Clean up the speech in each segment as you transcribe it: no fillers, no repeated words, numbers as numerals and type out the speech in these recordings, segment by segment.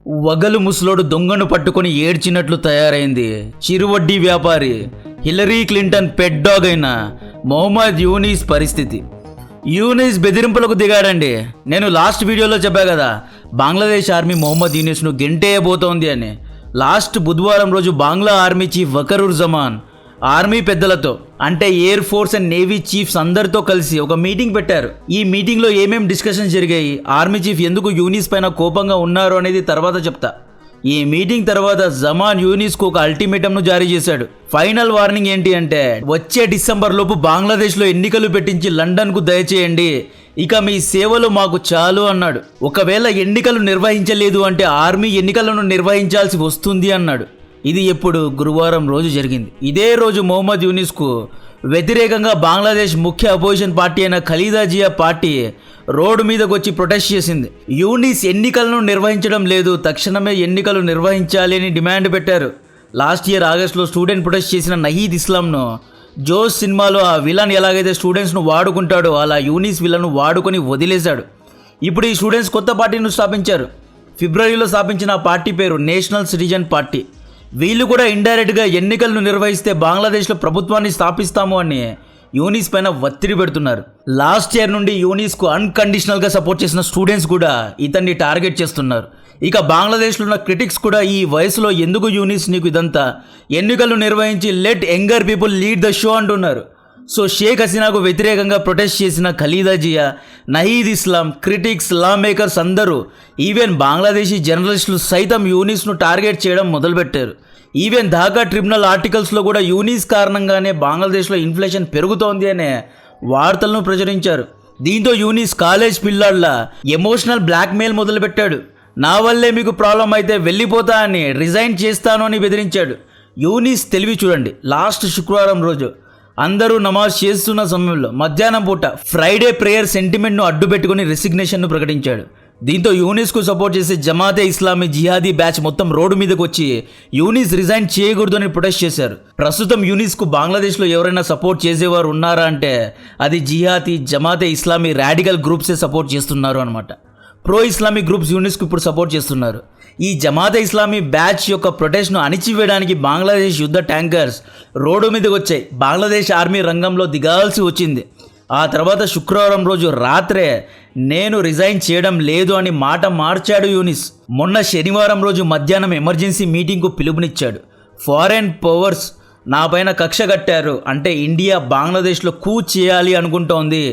వగలు ముసలోడు దొంగను పట్టుకొని ఏడ్చినట్లు తయారైంది చిరువడ్డీ వ్యాపారి హిలరీ క్లింటన్ పెట్ డాగ్ అయిన మొహమ్మద్ యూనిస్ పరిస్థితి. యూనిస్ బెదిరింపులకు దిగాడండి. నేను లాస్ట్ వీడియోలో చెప్పా కదా, బంగ్లాదేశ్ ఆర్మీ మొహమ్మద్ యూనిస్ను గెంటేయబోతోంది అని. లాస్ట్ బుధవారం రోజు Bangla army chief Wakarur Zaman army పెద్దలతో, అంటే air force and navy chiefs అందరితో కలిసి ఒక మీటింగ్ పెట్టారు. ఈ మీటింగ్లో ఏమేమి డిస్కషన్ జరిగాయి, ఆర్మీ చీఫ్ ఎందుకు యూనిస్ పైన కోపంగా ఉన్నారు అనేది తర్వాత చెప్తా. ఈ మీటింగ్ తర్వాత జమాన్ యూనిస్కు ఒక అల్టిమేటంను జారీ చేశాడు. ఫైనల్ వార్నింగ్ ఏంటి అంటే, వచ్చే డిసెంబర్ లోపు బంగ్లాదేశ్లో ఎన్నికలు పెట్టించి లండన్కు దయచేయండి, ఇక మీ సేవలు మాకు చాలు అన్నాడు. ఒకవేళ ఎన్నికలు నిర్వహించలేదు అంటే ఆర్మీ ఎన్నికలను నిర్వహించాల్సి వస్తుంది అన్నాడు. ఇది ఎప్పుడు గురువారం రోజు జరిగింది. ఇదే రోజు మొహమ్మద్ యూనిస్కు వ్యతిరేకంగా బంగ్లాదేశ్ ముఖ్య అపోజిషన్ పార్టీ అయిన ఖలీదా జియా పార్టీ రోడ్డు మీదకి వచ్చి ప్రొటెస్ట్ చేసింది. యూనిస్ ఎన్నికలను నిర్వహించడం లేదు, తక్షణమే ఎన్నికలు నిర్వహించాలి అని డిమాండ్ పెట్టారు. లాస్ట్ ఇయర్ ఆగస్టులో స్టూడెంట్ ప్రొటెస్ట్ చేసిన నహీద్ ఇస్లాంను జోస్ సినిమాలో ఆ విలన్ ఎలాగైతే స్టూడెంట్స్ను వాడుకుంటాడో అలా యూనిస్ విలన్ను వాడుకొని వదిలేశాడు. ఇప్పుడు ఈ స్టూడెంట్స్ కొత్త పార్టీని స్థాపించారు. ఫిబ్రవరిలో స్థాపించిన ఆ పార్టీ పేరు నేషనల్ సిటిజన్ పార్టీ. వీళ్ళు కూడా ఇండైరెక్ట్గా ఎన్నికలను నిర్వహిస్తే బంగ్లాదేశ్లో ప్రభుత్వాన్ని స్థాపిస్తాము అని యూనిస్ పైన ఒత్తిడి పెడుతున్నారు. లాస్ట్ ఇయర్ నుండి యూనిస్కు అన్కండిషనల్గా సపోర్ట్ చేసిన స్టూడెంట్స్ కూడా ఇతన్ని టార్గెట్ చేస్తున్నారు. ఇక బంగ్లాదేశ్లో ఉన్న క్రిటిక్స్ కూడా ఈ వయసులో ఎందుకు యూనిస్ నీకు ఇదంతా, ఎన్నికలు నిర్వహించి let younger people lead the show అంటున్నారు. సో షేక్ హసీనాకు వ్యతిరేకంగా ప్రొటెస్ట్ చేసిన ఖలీదా జియా, నహీద్ ఇస్లాం, క్రిటిక్స్, లా మేకర్స్ అందరూ, ఈవెన్ బంగ్లాదేశీ జర్నలిస్టులు సైతం యూనిస్ను టార్గెట్ చేయడం మొదలుపెట్టారు. ఈవెన్ ఢాకా ట్రిబ్యునల్ ఆర్టికల్స్లో కూడా యూనిస్ కారణంగానే బంగ్లాదేశ్లో ఇన్ఫ్లేషన్ పెరుగుతోంది అనే వార్తలను ప్రచురించారు. దీంతో యూనిస్ కాలేజ్ పిల్లాళ్ళ ఎమోషనల్ బ్లాక్మెయిల్ మొదలుపెట్టాడు. నా వల్లే మీకు ప్రాబ్లం అయితే వెళ్ళిపోతా అని, రిజైన్ చేస్తాను అని బెదిరించాడు. యూనిస్ తెలివి చూడండి. లాస్ట్ శుక్రవారం రోజు అందరూ నమాజ్ చేస్తున్న సమయంలో మధ్యాహ్నం పూట ఫ్రైడే ప్రేయర్ సెంటిమెంట్ను అడ్డుపెట్టుకుని రెసిగ్నేషన్ను ప్రకటించాడు. దీంతో యూనిస్కు సపోర్ట్ చేసే జమాతే ఇస్లామీ జిహాదీ బ్యాచ్ మొత్తం రోడ్డు మీదకి వచ్చి యూనిస్ రిజైన్ చేయకూడదు అని ప్రొటెస్ట్ చేశారు. ప్రస్తుతం యూనిస్కు బంగ్లాదేశ్లో ఎవరైనా సపోర్ట్ చేసేవారు ఉన్నారా అంటే అది జిహాదీ, జమాతే ఇస్లామీ రాడికల్ గ్రూప్సే సపోర్ట్ చేస్తున్నారు అనమాట. ప్రో ఇస్లామిక్ గ్రూప్స్ యూనిస్కు ఇప్పుడు సపోర్ట్ చేస్తున్నారు. ఈ జమాతే ఇస్లామీ బ్యాచ్ యొక్క ప్రొటెస్ట్ను అణిచివేయడానికి బంగ్లాదేశ్ యుద్ధ ట్యాంకర్స్ రోడ్డు మీదకి వచ్చాయి. బంగ్లాదేశ్ ఆర్మీ రంగంలో దిగాల్సి వచ్చింది. ఆ తర్వాత శుక్రవారం రోజు రాత్రే నేను రిజైన్ చేయడం లేదు అని మాట మార్చాడు యూనిస్. మొన్న శనివారం రోజు మధ్యాహ్నం ఎమర్జెన్సీ మీటింగ్కు పిలుపునిచ్చాడు. ఫారెన్ పవర్స్ నా పైన కక్ష కట్టారు, అంటే ఇండియా బంగ్లాదేశ్లో చేయాలి అనుకుంటోంది,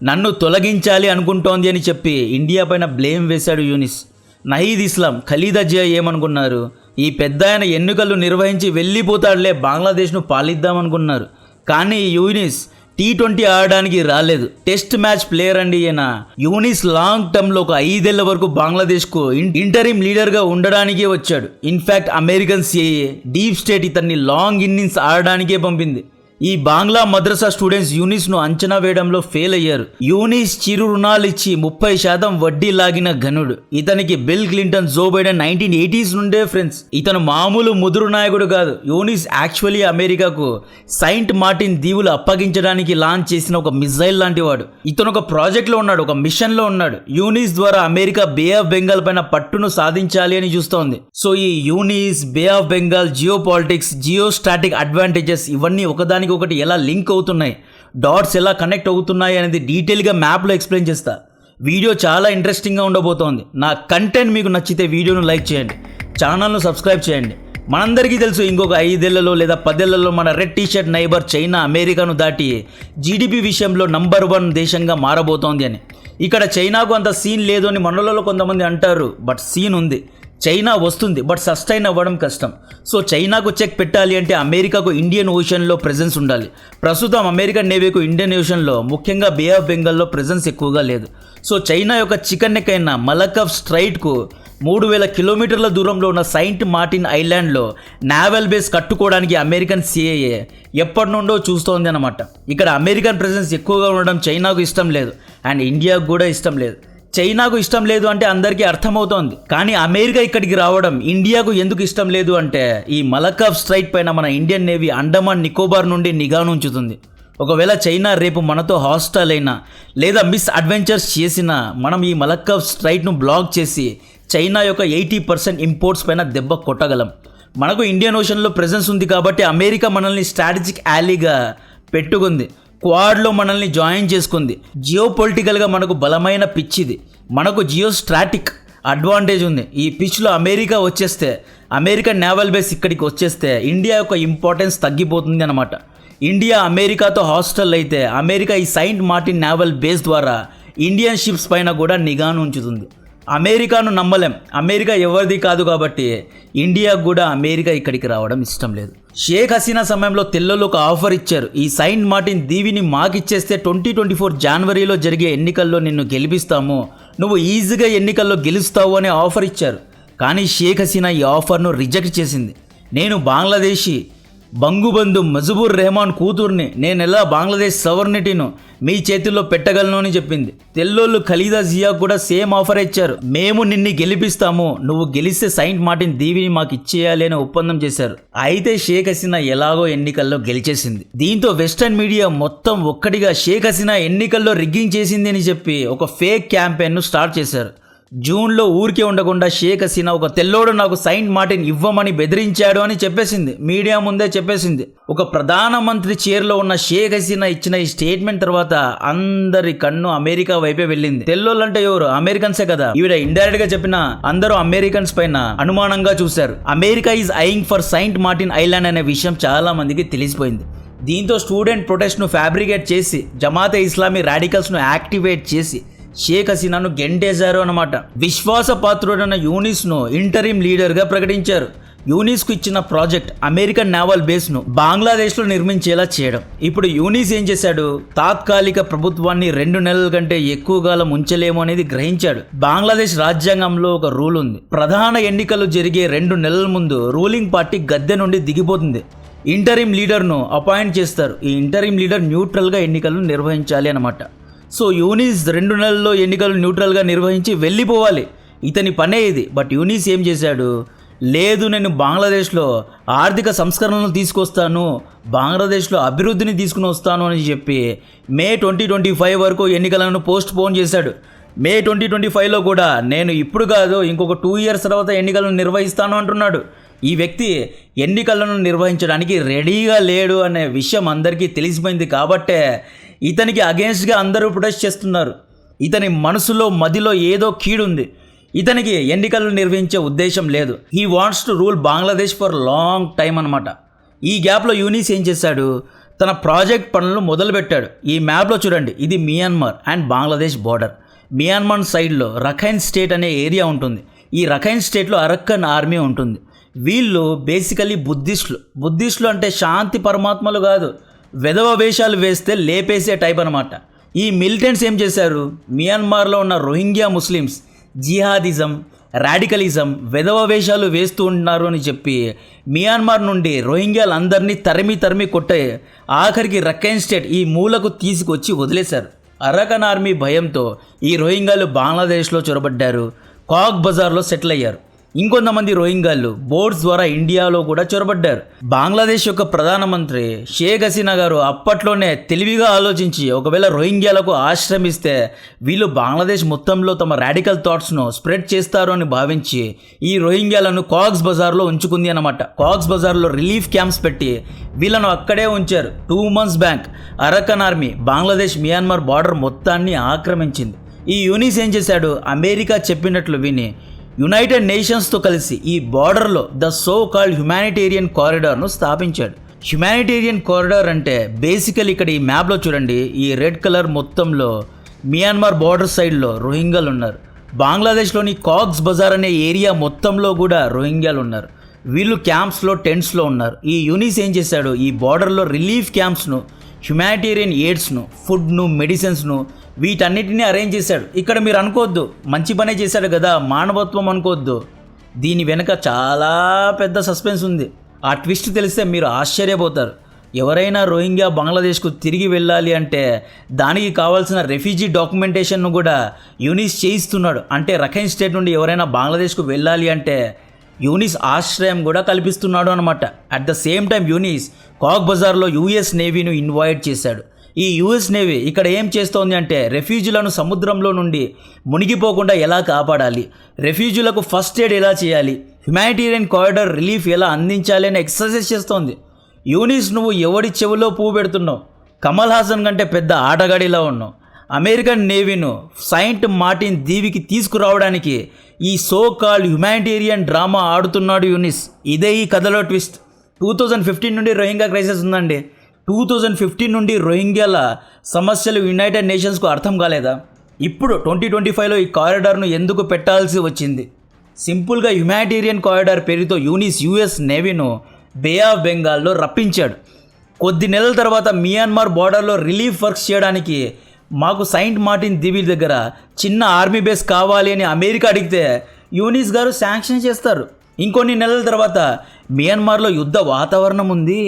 నన్ను తొలగించాలి అనుకుంటోంది అని చెప్పి ఇండియా పైన బ్లేమ్ వేశాడు యూనిస్. నహీద్ ఇస్లాం, ఖలీదా జియా ఏమనుకున్నారు, ఈ పెద్ద ఆయన ఎన్నికలు నిర్వహించి వెళ్ళిపోతాడులే, బంగ్లాదేశ్ను పాలిద్దామనుకున్నారు. కానీ యూనిస్ T20 ఆడడానికి రాలేదు, టెస్ట్ మ్యాచ్ ప్లేయర్ అండి ఈయన. యూనిస్ లాంగ్ టర్మ్లో ఒక 5 ఏళ్ల వరకు బంగ్లాదేశ్కు ఇంటరిమ్ లీడర్గా ఉండడానికే వచ్చాడు. In fact American CIA deep state ఇతన్ని లాంగ్ ఇన్నింగ్స్ ఆడడానికే పంపింది. ఈ బంగ్లా మద్రసా స్టూడెంట్స్ యూనిస్ను అంచనా వేయడంలో ఫెయిల్ అయ్యారు. యూనిస్ చిరు రుణాలు ఇచ్చి 30% వడ్డీ లాగిన ఘనుడు. ఇతనికి bill Clinton, Joe Biden 1980s నుండే ఫ్రెండ్స్. ఇతను మామూలు ముదురు నాయకుడు కాదు. యూనిస్ యాక్చువల్లీ అమెరికాకు సెయింట్ మార్టిన్ దీవులు అప్పగించడానికి లాంచ్ చేసిన ఒక మిజైల్ లాంటి వాడు. ఇతను ఒక ప్రాజెక్ట్లో ఉన్నాడు, ఒక మిషన్లో ఉన్నాడు. యూనిస్ ద్వారా అమెరికా బే ఆఫ్ బెంగాల్ పైన పట్టును సాధించాలి అని చూస్తోంది. సో ఈ Yunus, bay of Bengal, geopolitics, geostatic advantages ఇవన్నీ ఒకదానికి ఒకటి ఎలా లింక్ అవుతున్నాయి, డాట్స్ ఎలా కనెక్ట్ అవుతున్నాయి అనేది డీటెయిల్గా మ్యాప్లో ఎక్స్ప్లెయిన్ చేస్తా. వీడియో చాలా ఇంట్రెస్టింగ్గా ఉండబోతోంది. నా కంటెంట్ మీకు నచ్చితే వీడియోను లైక్ చేయండి, ఛానల్ను సబ్స్క్రైబ్ చేయండి. మనందరికీ తెలుసు, ఇంకొక 5 ఏళ్లలో లేదా 10 ఏళ్లలో మన రెడ్ టీషర్ట్ నైబర్ చైనా అమెరికాను దాటి జీడిపి విషయంలో నంబర్ 1 దేశంగా మారబోతోంది అని. ఇక్కడ చైనాకు అంత సీన్ లేదు అని మనలో కొంతమంది అంటారు, బట్ సీన్ ఉంది. చైనా వస్తుంది, బట్ సస్టైన్ అవ్వడం కష్టం. సో చైనాకు చెక్ పెట్టాలి అంటే అమెరికాకు ఇండియన్ ఓషన్లో ప్రెజెన్స్ ఉండాలి. ప్రస్తుతం అమెరికన్ నేవీకు ఇండియన్ ఓషన్లో, ముఖ్యంగా బే ఆఫ్ బెంగాల్లో ప్రెజెన్స్ ఎక్కువగా లేదు. సో చైనా యొక్క చికెన్ నెక్ అయిన మలక్కవ్ స్ట్రైట్కు 3000 కిలోమీటర్ల దూరంలో ఉన్న సెయింట్ మార్టిన్ ఐలాండ్లో నావల్ బేస్ కట్టుకోవడానికి అమెరికన్ CIA ఎప్పటి నుండో చూస్తోంది అన్నమాట. ఇక్కడ అమెరికన్ ప్రెజెన్స్ ఎక్కువగా ఉండడం చైనాకు ఇష్టం లేదు, అండ్ ఇండియాకు కూడా ఇష్టం లేదు. చైనాకు ఇష్టం లేదు అంటే అందరికీ అర్థమవుతోంది. కానీ అమెరికా ఇక్కడికి రావడం ఇండియాకు ఎందుకు ఇష్టం లేదు అంటే, ఈ మలక్కవ్ స్ట్రైట్ పైన మన ఇండియన్ నేవీ అండమాన్ నికోబార్ నుండి నిఘాను ఉంచుతుంది. ఒకవేళ చైనా రేపు మనతో హాస్టల్ అయినా లేదా మిస్ అడ్వెంచర్స్ చేసినా మనం ఈ మలక్కవ్ స్ట్రైట్ను బ్లాక్ చేసి చైనా యొక్క 80% ఇంపోర్ట్స్ పైన దెబ్బ కొట్టగలం. మనకు ఇండియన్ ఓషన్లో ప్రెజెన్స్ ఉంది కాబట్టి అమెరికా మనల్ని స్ట్రాటజిక్ యాలీగా పెట్టుకుంది. క్వాడ్లో మనల్ని జాయిన్ చేసుకుంది. జియో పొలిటికల్గా మనకు బలమైన పిచ్ ఇది. మనకు జియో స్ట్రాటిక్ అడ్వాంటేజ్ ఉంది. ఈ పిచ్లో అమెరికా వచ్చేస్తే, అమెరికన్ నేవల్ బేస్ ఇక్కడికి వచ్చేస్తే ఇండియా యొక్క ఇంపార్టెన్స్ తగ్గిపోతుంది అన్నమాట. ఇండియా అమెరికాతో హాస్టల్ అయితే అమెరికా ఈ సెయింట్ మార్టిన్ నేవల్ బేస్ ద్వారా ఇండియన్ షిప్స్ పైన కూడా నిఘాను ఉంచుతుంది. అమెరికాను నమ్మలేం, అమెరికా ఎవరిది కాదు కాబట్టి ఇండియాకు కూడా అమెరికా ఇక్కడికి రావడం ఇష్టం లేదు. షేక్ హసీనా సమయంలో తెల్లోళ్ళు ఒక ఆఫర్ ఇచ్చారు, ఈ సెయింట్ మార్టిన్ దీవిని మాకిచ్చేస్తే 2024 జనవరిలో జరిగే ఎన్నికల్లో నిన్ను గెలిపిస్తాము, నువ్వు ఈజీగా ఎన్నికల్లో గెలుస్తావు అనే ఆఫర్ ఇచ్చారు. కానీ షేక్ హసీనా ఈ ఆఫర్ను రిజెక్ట్ చేసింది. నేను బంగ్లాదేశీ బంగుబంధు ముజిబుర్ రెహమాన్ కూతుర్ని, నేను ఎలా బంగ్లాదేశ్ సవర్నిటీను మీ చేతుల్లో పెట్టగలను అని చెప్పింది. తెల్లోళ్ళు ఖలీదా జియా కూడా సేమ్ ఆఫర్ ఇచ్చారు, మేము నిన్ను గెలిపిస్తాము, నువ్వు గెలిస్తే సెయింట్ మార్టిన్ దీవిని మాకు ఇచ్చేయాలి అని ఒప్పందం చేశారు. అయితే షేక్ హసీనా ఎలాగో ఎన్నికల్లో గెలిచేసింది. దీంతో వెస్టర్న్ మీడియా మొత్తం ఒక్కటిగా షేక్ హసీనా ఎన్నికల్లో రిగ్గింగ్ చేసింది అని చెప్పి ఒక ఫేక్ క్యాంపెయిన్ను స్టార్ట్ చేశారు. జూన్లో ఊరికే ఉండకుండా షేక్ హసీనా ఒక తెల్లోడు నాకు సెయింట్ మార్టిన్ ఇవ్వమని బెదిరించాడు అని చెప్పేసింది. మీడియా ముందే చెప్పేసింది. ఒక ప్రధానమంత్రి చైర్లో ఉన్న షేక్ హసీనా ఇచ్చిన ఈ స్టేట్మెంట్ తర్వాత అందరి కన్ను అమెరికా వైపే వెళ్ళింది. తెల్లోళ్ళు అంటే ఎవరు? అమెరికన్సే కదా. ఈవిడ ఇండైరెక్ట్ గా చెప్పిన అందరూ అమెరికన్స్ పైన అనుమానంగా చూశారు. America is ఐయింగ్ for Saint Martin island అనే విషయం చాలా మందికి తెలిసిపోయింది. దీంతో స్టూడెంట్ ప్రొటెస్ట్ను ఫ్యాబ్రికేట్ చేసి జమాతే ఇస్లామీ రాడికల్స్ను యాక్టివేట్ చేసి షేక్ హసీనాను గెంటేశారు అన్నమాట. విశ్వాసపాత్రుడైన యూనిస్ను ఇంటరిమ్ లీడర్గా ప్రకటించారు. యూనిస్కు ఇచ్చిన ప్రాజెక్ట్ అమెరికన్ నేవల్ బేస్ను బంగ్లాదేశ్లో నిర్మించేలా చేయడం. ఇప్పుడు యూనిస్ ఏం చేశాడు? తాత్కాలిక ప్రభుత్వాన్ని 2 నెలల కంటే ఎక్కువ కాలం ఉంచలేము అనేది గ్రహించాడు. బంగ్లాదేశ్ రాజ్యాంగంలో ఒక రూల్ ఉంది, ప్రధాన ఎన్నికలు జరిగే 2 నెలల ముందు రూలింగ్ పార్టీ గద్దె నుండి దిగిపోతుంది. ఇంటరిమ్ లీడర్ను అపాయింట్ చేస్తారు. ఈ ఇంటరిమ్ లీడర్ న్యూట్రల్గా ఎన్నికలను నిర్వహించాలి అన్నమాట. సో యూనిస్ 2 నెలల్లో ఎన్నికలు న్యూట్రల్గా నిర్వహించి వెళ్ళిపోవాలి, ఇతని పనే ఇది. బట్ యూనిస్ ఏం చేశాడు? లేదు, నేను బంగ్లాదేశ్లో ఆర్థిక సంస్కరణలు తీసుకొస్తాను, బంగ్లాదేశ్లో అభివృద్ధిని తీసుకుని వస్తాను అని చెప్పి మే 2025 వరకు ఎన్నికలను పోస్ట్ పోన్ చేశాడు. మే 2025లో కూడా నేను ఇప్పుడు కాదు ఇంకొక 2 ఇయర్స్ తర్వాత ఎన్నికలను నిర్వహిస్తాను అంటున్నాడు. ఈ వ్యక్తి ఎన్నికలను నిర్వహించడానికి రెడీగా లేడు అనే విషయం అందరికీ తెలిసిపోయింది కాబట్టే ఇతనికి అగేన్స్ట్గా అందరూ ప్రొటెస్ట్ చేస్తున్నారు. ఇతని మనసులో మదిలో ఏదో కీడుంది. ఇతనికి ఎన్నికలు నిర్వహించే ఉద్దేశం లేదు. He wants to rule Bangladesh for long time అనమాట. ఈ గ్యాప్లో యూనిస్ ఏం చేశాడు? తన ప్రాజెక్ట్ పనులు మొదలుపెట్టాడు. ఈ మ్యాప్లో చూడండి, ఇది Myanmar and Bangladesh border. Myanmar సైడ్లో రఖైన్ స్టేట్ అనే ఏరియా ఉంటుంది. ఈ రఖైన్ స్టేట్లో అరక్కన్ ఆర్మీ ఉంటుంది. వీళ్ళు బేసికలీ బుద్ధిస్టులు అంటే శాంతి పరమాత్మలు కాదు, వెధవ వేషాలు వేస్తే లేపేసే టైప్ అనమాట. ఈ మిలిటెంట్స్ ఏం చేశారు? మియాన్మార్లో ఉన్న రోహింగ్యా ముస్లిమ్స్ జిహాదిజం, రాడికలిజం, వెధవ వేషాలు వేస్తూ ఉన్నారు అని చెప్పి మియాన్మార్ నుండి రోహింగ్యాలందరినీ తరిమి కొట్టే ఆఖరికి రఖైన్ స్టేట్ ఈ మూలకు తీసుకొచ్చి వదిలేశారు. అరకన్ ఆర్మీ భయంతో ఈ రోహింగ్యాలు బంగ్లాదేశ్లో చొరబడ్డారు, కాక్ బజార్లో సెటిల్ అయ్యారు. ఇంకొంతమంది రోహింగ్యాలు బోట్స్ ద్వారా ఇండియాలో కూడా చొరబడ్డారు. బంగ్లాదేశ్ యొక్క ప్రధానమంత్రి షేక్ హసీనా గారు అప్పట్లోనే తెలివిగా ఆలోచించి ఒకవేళ రోహింగ్యాలకు ఆశ్రమిస్తే వీళ్ళు బంగ్లాదేశ్ మొత్తంలో తమ రాడికల్ థాట్స్ను స్ప్రెడ్ చేస్తారు అని భావించి ఈ రోహింగ్యాలను కాక్స్ బజార్లో ఉంచుకుంది అన్నమాట. కాక్స్ బజార్లో రిలీఫ్ క్యాంప్స్ పెట్టి వీళ్ళను అక్కడే ఉంచారు. 2 months back Arakan army Bangladesh Myanmar border మొత్తాన్ని ఆక్రమించింది. ఈ యూనిస్ ఏం చేశాడు? అమెరికా చెప్పినట్లు విని యునైటెడ్ నేషన్స్తో కలిసి ఈ బార్డర్లో ద సో కాల్డ్ హ్యుమానిటేరియన్ కారిడార్ను స్థాపించాడు. హ్యుమానిటేరియన్ కారిడార్ అంటే బేసికల్ ఇక్కడ ఈ మ్యాప్లో చూడండి, ఈ రెడ్ కలర్ మొత్తంలో మియాన్మార్ బార్డర్ సైడ్లో రోహింగ్యాలు ఉన్నారు. బంగ్లాదేశ్లోని కాక్స్ బజార్ అనే ఏరియా మొత్తంలో కూడా రోహింగ్యాలు ఉన్నారు. వీళ్ళు క్యాంప్స్లో, టెంట్స్లో ఉన్నారు. ఈ యూనిస్ ఏం చేశాడు? ఈ బార్డర్లో రిలీఫ్ క్యాంప్స్ను, హ్యుమానిటేరియన్ ఎయిడ్స్ను, ఫుడ్ను, మెడిసిన్స్ను వీటన్నిటిని అరేంజ్ చేశాడు. ఇక్కడ మీరు అనుకోవద్దు మంచి పనే చేశాడు కదా, మానవత్వం అనుకోవద్దు. దీని వెనుక చాలా పెద్ద సస్పెన్స్ ఉంది. ఆ ట్విస్ట్ తెలిస్తే మీరు ఆశ్చర్యపోతారు. ఎవరైనా రోహింగ్యా బంగ్లాదేశ్కు తిరిగి వెళ్ళాలి అంటే దానికి కావాల్సిన రెఫ్యూజీ డాక్యుమెంటేషన్ను కూడా యూనిస్ చేయిస్తున్నాడు. అంటే రఖైన్ స్టేట్ నుండి ఎవరైనా బంగ్లాదేశ్కు వెళ్ళాలి అంటే యూనిస్ ఆశ్రయం కూడా కల్పిస్తున్నాడు అనమాట. At the same time Yunus Cox బజార్లో యుఎస్ నేవీను ఇన్వైట్ చేశాడు. ఈ యుఎస్ నేవీ ఇక్కడ ఏం చేస్తోంది అంటే రెఫ్యూజీలను సముద్రంలో నుండి మునిగిపోకుండా ఎలా కాపాడాలి, రెఫ్యూజీలకు ఫస్ట్ ఎయిడ్ ఎలా చేయాలి, హ్యుమానిటేరియన్ కారిడార్ రిలీఫ్ ఎలా అందించాలి అని ఎక్సర్సైజ్ చేస్తోంది. యూనిస్, నువ్వు ఎవడి చెవిలో పువ్వు పెడుతున్నావు? కమల్ హాసన్ కంటే పెద్ద ఆటగాడిలా ఉన్నావు. అమెరికన్ నేవీను సెయింట్ మార్టిన్ దీవికి తీసుకురావడానికి ఈ సో కాల్డ్ హ్యుమానిటేరియన్ డ్రామా ఆడుతున్నాడు యూనిస్. ఇదే ఈ కథలో ట్విస్ట్. 2015 నుండి రోహింగ్యా క్రైసిస్ ఉందండి. 2015 నుండి రోహింగ్యాల సమస్యలు యునైటెడ్ నేషన్స్కు అర్థం కాలేదా? ఇప్పుడు 2025లో ఈ కారిడార్ను ఎందుకు పెట్టాల్సి వచ్చింది? సింపుల్గా హ్యుమానిటేరియన్ కారిడార్ పేరుతో యూనిస్ యుఎస్ నేవీను బే ఆఫ్ బెంగాల్లో రప్పించాడు. కొద్ది నెలల తర్వాత మియాన్మార్ బార్డర్లో రిలీఫ్ వర్క్స్ చేయడానికి మాకు సెయింట్ మార్టిన్ దీవి దగ్గర చిన్న ఆర్మీ బేస్ కావాలి అని అమెరికా అడిగితే యూనిస్ గారు శాంక్షన్ చేస్తారు. ఇంకొన్ని నెలల తర్వాత మియాన్మార్లో యుద్ధ వాతావరణం ఉంది,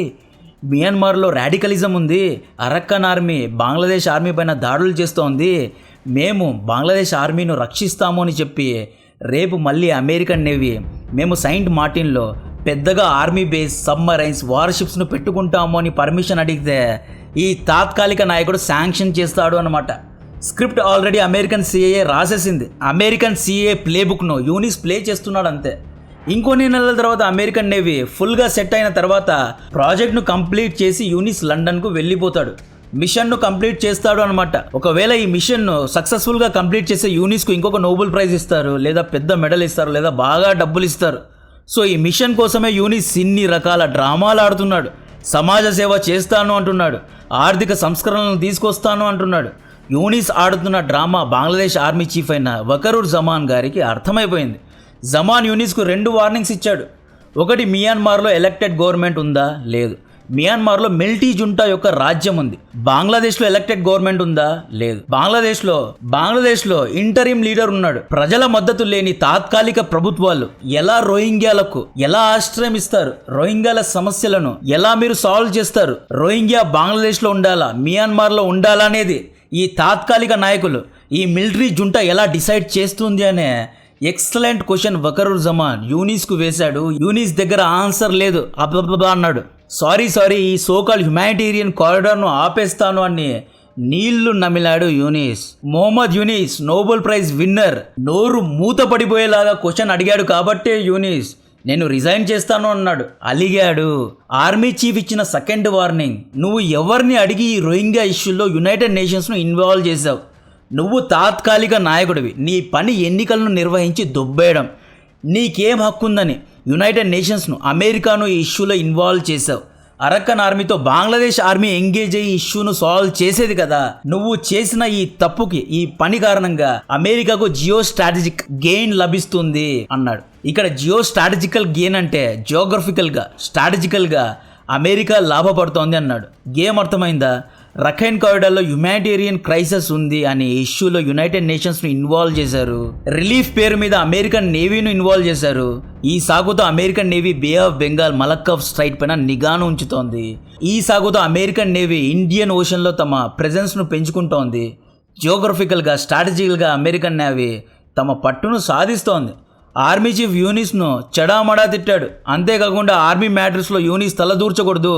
మియాన్మార్లో రాడికలిజం ఉంది, అరక్కన్ ఆర్మీ బంగ్లాదేశ్ ఆర్మీ పైన దాడులు చేస్తోంది, మేము బంగ్లాదేశ్ ఆర్మీను రక్షిస్తాము అని చెప్పి రేపు మళ్ళీ అమెరికన్ నేవీ మేము సెయింట్ మార్టిన్లో పెద్దగా ఆర్మీ బేస్, సబ్మరైన్స్, వార్షిప్స్ను పెట్టుకుంటాము అని పర్మిషన్ అడిగితే ఈ తాత్కాలిక నాయకుడు శాంక్షన్ చేస్తాడు అన్నమాట. స్క్రిప్ట్ ఆల్రెడీ అమెరికన్ సిఏఏ రాసేసింది. అమెరికన్ సిఏఏ ప్లేబుక్ను యూనిస్ ప్లే చేస్తున్నాడు అంతే. ఇంకొన్ని నెలల తర్వాత అమెరికన్ నేవీ ఫుల్గా సెట్ అయిన తర్వాత ప్రాజెక్ట్ను కంప్లీట్ చేసి యూనిస్ లండన్కు వెళ్ళిపోతాడు. మిషన్ను కంప్లీట్ చేస్తాడు అనమాట. ఒకవేళ ఈ మిషన్ను సక్సెస్ఫుల్గా కంప్లీట్ చేసే యూనిస్కు ఇంకొక నోబెల్ ప్రైజ్ ఇస్తారు, లేదా పెద్ద మెడల్ ఇస్తారు, లేదా బాగా డబ్బులు ఇస్తారు. సో ఈ మిషన్ కోసమే యూనిస్ ఇన్ని రకాల డ్రామాలు ఆడుతున్నాడు. సమాజ సేవ చేస్తాను అంటున్నాడు, ఆర్థిక సంస్కరణలను తీసుకొస్తాను అంటున్నాడు. యూనిస్ ఆడుతున్న డ్రామా బంగ్లాదేశ్ ఆర్మీ చీఫ్ అయిన వకరూర్ జమాన్ గారికి అర్థమైపోయింది. జమాన్ యూనిస్కు 2 వార్నింగ్స్ ఇచ్చాడు. ఒకటి, మియాన్మార్లో ఎలక్టెడ్ గవర్నమెంట్ ఉందా? లేదు. మియాన్మార్లో మిలిటరీ జుంటా యొక్క రాజ్యం ఉంది. బంగ్లాదేశ్లో ఎలక్టెడ్ గవర్నమెంట్ ఉందా? లేదు. బంగ్లాదేశ్లో ఇంటరిమ్ లీడర్ ఉన్నాడు. ప్రజల మద్దతు లేని తాత్కాలిక ప్రభుత్వాలు ఎలా రోహింగ్యాలకు ఎలా ఆశ్రయం ఇస్తారు? రోహింగ్యాల సమస్యలను ఎలా మీరు సాల్వ్ చేస్తారు? రోహింగ్యా బంగ్లాదేశ్లో ఉండాలా, మియాన్మార్లో ఉండాలా అనేది ఈ తాత్కాలిక నాయకులు, ఈ మిలిటరీ జుంటా ఎలా డిసైడ్ చేస్తుంది అనే ఎక్సలెంట్ క్వశ్చన్ వకరూర్ జమాన్ యూనిస్కు వేశాడు. యూనిస్ దగ్గర ఆన్సర్ లేదు, అబ్బబ్బా అన్నాడు. సారీ ఈ సోకాల్ హ్యుమానిటేరియన్ కారిడార్ను ఆపేస్తాను అని నీళ్లు నమిలాడు Yunus. Mohammad Yunus Nobel prize winner నోరు మూత పడిపోయేలాగా క్వశ్చన్ అడిగాడు కాబట్టే యూనిస్ నేను రిజైన్ చేస్తాను అన్నాడు. అలిగాడు. ఆర్మీ చీఫ్ ఇచ్చిన సెకండ్ వార్నింగ్, నువ్వు ఎవరిని అడిగి ఈ రోహింగ్యా ఇష్యూలో యునైటెడ్ నేషన్స్ను ఇన్వాల్వ్ చేశావు? నువ్వు తాత్కాలిక నాయకుడివి, నీ పని ఎన్నికలను నిర్వహించి దొబ్బేయడం. నీకేం హక్కుందని యునైటెడ్ నేషన్స్ను, అమెరికాను ఈ ఇష్యూలో ఇన్వాల్వ్ చేశావు? అరక్కన్ ఆర్మీతో బంగ్లాదేశ్ ఆర్మీ ఎంగేజ్ అయ్యి ఇష్యూను సాల్వ్ చేసేది కదా. నువ్వు చేసిన ఈ తప్పుకి, ఈ పని కారణంగా అమెరికాకు జియో స్ట్రాటజిక్ గెయిన్ లభిస్తుంది అన్నాడు. ఇక్కడ జియో స్ట్రాటజికల్ గెయిన్ అంటే జియోగ్రఫికల్గా, స్ట్రాటజికల్గా అమెరికా లాభపడుతోంది అన్నాడు. గేమ్ అర్థమైందా? రఖైన్ కారిడార్లో హ్యుమానిటేరియన్ క్రైసిస్ ఉంది అనే ఇష్యూలో యునైటెడ్ నేషన్స్ను ఇన్వాల్వ్ చేశారు. రిలీఫ్ పేరు మీద అమెరికన్ నేవీను ఇన్వాల్వ్ చేశారు. ఈ సాగుతో American navy bay of Bengal, Malacca strait పైన నిఘాను ఉంచుతోంది. ఈ సాగుతో అమెరికన్ నేవీ ఇండియన్ ఓషన్లో తమ ప్రెజెన్స్ను పెంచుకుంటోంది. జియోగ్రఫికల్గా, స్ట్రాటజికల్గా అమెరికన్ నేవీ తమ పట్టును సాధిస్తోంది. ఆర్మీ చీఫ్ యూనిస్ను చెడామడా తిట్టాడు. అంతేకాకుండా ఆర్మీ మ్యాటర్స్లో యూనిస్ తలదూర్చకూడదు,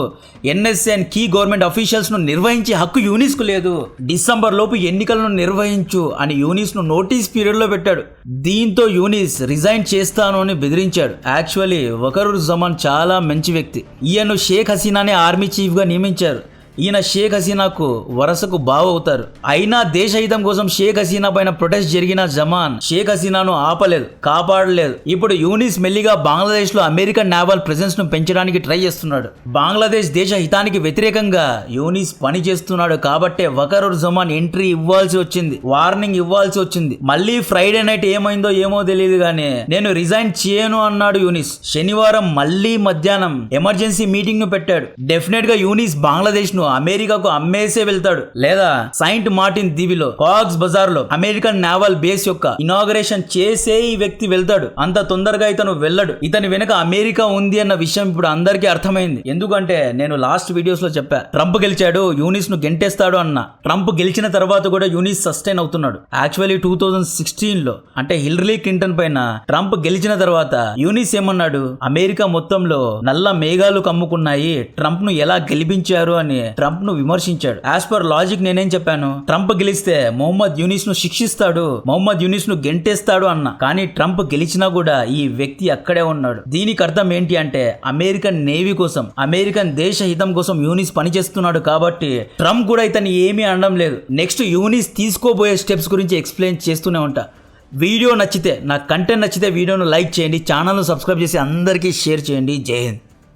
ఎన్ఎస్ఏ అండ్ కీ గవర్నమెంట్ అఫీషియల్స్ను నిర్వహించే హక్కు యూనిస్కు లేదు, డిసెంబర్ లోపు ఎన్నికలను నిర్వహించు అని యూనిస్ను నోటీస్ పీరియడ్లో పెట్టాడు. దీంతో యూనిస్ రిజైన్ చేస్తాను అని బెదిరించాడు. యాక్చువల్లీ వకరూర్ జమాన్ చాలా మంచి వ్యక్తి. ఈయన్ను షేక్ హసీనానే ఆర్మీ చీఫ్గా నియమించారు. ఈయన షేక్ హసీనాకు వరసకు బావ అవుతారు. అయినా దేశ హితం కోసం షేక్ హసీనా పైన ప్రొటెస్ట్ జరిగిన జమాన్ షేక్ హసీనాను ఆపలేదు, కాపాడలేదు. ఇప్పుడు యూనిస్ మెల్లిగా బంగ్లాదేశ్ లో అమెరికన్ నేవల్ ప్రెజెన్స్ ను పెంచడానికి ట్రై చేస్తున్నాడు. బంగ్లాదేశ్ దేశ హితానికి వ్యతిరేకంగా యూనిస్ పని చేస్తున్నాడు కాబట్టే వకరూర్ జమాన్ ఎంట్రీ ఇవ్వాల్సి వచ్చింది, వార్నింగ్ ఇవ్వాల్సి వచ్చింది. మళ్ళీ ఫ్రైడే నైట్ ఏమైందో ఏమో తెలియదు గానీ నేను రిజైన్ చేయను అన్నాడు యూనిస్. శనివారం మళ్ళీ మధ్యాహ్నం ఎమర్జెన్సీ మీటింగ్ ను పెట్టాడు. డెఫినెట్ గా యూనిస్ బంగ్లాదేశ్ ను అమెరికాకు అమ్మేసే వెళ్తాడు, లేదా సెయింట్ మార్టిన్ దీవిలో కాక్స్ బజార్ లో అమెరికన్ నేవల్ బేస్ యొక్క ఇనాగరేషన్ చేసే ఈ వ్యక్తి వెళ్తాడు. అంత తొందరగా ఇతను వెళ్ళడు. ఇతని వెనక అమెరికా ఉంది అన్న విషయం ఇప్పుడు అందరికీ అర్థమైంది. ఎందుకంటే నేను లాస్ట్ వీడియోస్ లో చెప్పా, ట్రంప్ గెలిచాడు, యూనిస్ ను గెంటేస్తాడు అన్న. ట్రంప్ గెలిచిన తర్వాత కూడా యూనిస్ సస్టైన్ అవుతున్నాడు. యాక్చువల్లీ 2016 లో అంటే హిల్లరీ క్లింటన్ పైన ట్రంప్ గెలిచిన తర్వాత యూనిస్ ఏమన్నాడు, అమెరికా మొత్తంలో నల్ల మేఘాలు కమ్ముకున్నాయి, ట్రంప్ ను ఎలా గెలిపించారు అని ట్రంప్ ను విమర్శించాడు. యాజ్ పర్ లాజిక్ నేనేం చెప్పాను, ట్రంప్ గెలిస్తే మొహమ్మద్ యూనిస్ ను శిక్షిస్తాడు, మొహమ్మద్ యూనిస్ ను గెంటేస్తాడు అన్న. కానీ ట్రంప్ గెలిచినా కూడా ఈ వ్యక్తి అక్కడే ఉన్నాడు. దీనికి అర్థం ఏంటి అంటే అమెరికన్ నేవీ కోసం, అమెరికన్ దేశ హితం కోసం యూనిస్ పనిచేస్తున్నాడు కాబట్టి ట్రంప్ కూడా ఇతన్ని ఏమీ అనడం లేదు. నెక్స్ట్ యూనిస్ తీసుకోబోయే స్టెప్స్ గురించి ఎక్స్ప్లెయిన్ చేస్తూనే ఉంటా. వీడియో నచ్చితే, నా కంటెంట్ నచ్చితే వీడియోను లైక్ చేయండి, ఛానల్ను సబ్స్క్రైబ్ చేసి అందరికీ షేర్ చేయండి. జై హింద్.